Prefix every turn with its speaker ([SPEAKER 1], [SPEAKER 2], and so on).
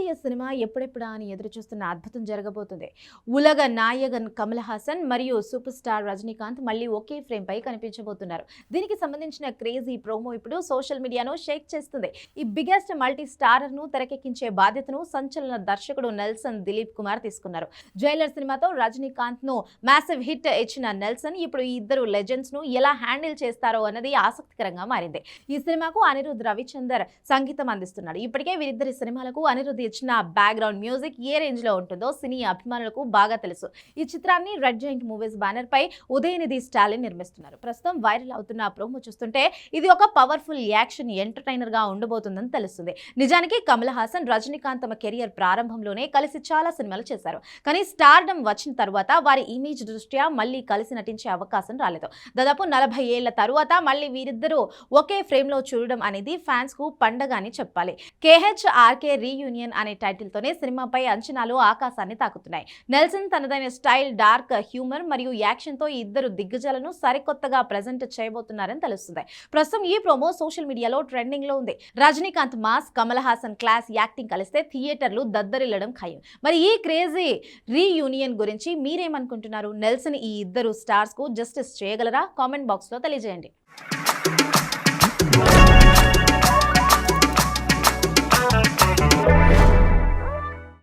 [SPEAKER 1] కాబోయే సినిమా ఎప్పుడెప్పుడా అని ఎదురు చూస్తున్న అద్భుతం జరగబోతుంది. ఉలగ నాయగన్ కమల్ హాసన్ మరియు సూపర్ స్టార్ రజనీకాంత్ మళ్ళీ ఒకే ఫ్రేమ్ పై కనిపించబోతున్నారు. దీనికి సంబంధించిన క్రేజీ ప్రోమో ఇప్పుడు సోషల్ మీడియాను షేక్ చేస్తుంది. ఈ బిగ్గెస్ట్ మల్టీ స్టారర్ ను తెరకెక్కించే బాధ్యతను సంచలన దర్శకుడు నెల్సన్ దిలీప్ కుమార్ తీసుకున్నారు. జైలర్ సినిమాతో రజనీకాంత్ ను మ్యాసివ్ హిట్ ఇచ్చిన నెల్సన్ ఇప్పుడు ఈ ఇద్దరు లెజెండ్స్ ను ఎలా హ్యాండిల్ చేస్తారో అన్నది ఆసక్తికరంగా మారింది. ఈ సినిమాకు అనిరుద్ రవిచందర్ సంగీతం అందిస్తున్నాడు. ఇప్పటికే వీరిద్దరి సినిమాలకు అనిరుద్ ఇచ్చిన బ్యాక్గ్రౌండ్ మ్యూజిక్ ఏ రేంజ్ లో ఉంటుందో సినీ అభిమానులకు బాగా తెలుసు. ఈ చిత్రాన్ని రెడ్ జైంట్ మూవీస్ బ్యానర్ పై ఉదయనిధి స్టాలిన్ నిర్మిస్తున్నారు. ప్రస్తుతం వైరల్ అవుతున్న ప్రోమో చూస్తుంటే ఇది ఒక పవర్ఫుల్ యాక్షన్ ఎంటర్టైనర్ గా ఉండబోతుందని తెలుస్తుంది. నిజానికి కమల్ హాసన్ రజనీకాంత్ తమ కెరియర్ ప్రారంభంలోనే కలిసి చాలా సినిమాలు చేశారు. కానీ స్టార్డమ్ వచ్చిన తర్వాత వారి ఇమేజ్ దృష్ట్యా మళ్ళీ కలిసి నటించే అవకాశం రాలేదు. దాదాపు 40 ఏళ్ల తరువాత మళ్ళీ వీరిద్దరూ ఒకే ఫ్రేమ్ లో చూడడం అనేది ఫ్యాన్స్ కు పండగ అని చెప్పాలి. KHRK రీయూనియన్ అనే టైటిల్ తోనే సినిమాపై అంచనాలు ఆకాశాన్ని తాకుతున్నాయి. నెల్సన్ తనదైన స్టైల్, డార్క్ హ్యూమర్ మరియు యాక్షన్ తో ఈ ఇద్దరు దిగ్గజాలను సరికొత్తగా ప్రెజెంట్ చేయబోతున్నారని తెలుస్తుంది. ప్రస్తుతం ఈ ప్రోమో సోషల్ మీడియాలో ట్రెండింగ్ లో ఉంది. Rajinikanth mass, Kamal Haasan class acting కలిస్తే థియేటర్లు దద్దరిల్లడం ఖాయం. మరి ఈ క్రేజీ రీయూనియన్ గురించి మీరేమనుకుంటున్నారు? నెల్సన్ ఈ ఇద్దరు స్టార్స్ కు జస్టిస్ చేయగలరా? కామెంట్ బాక్స్ లో తెలియజేయండి.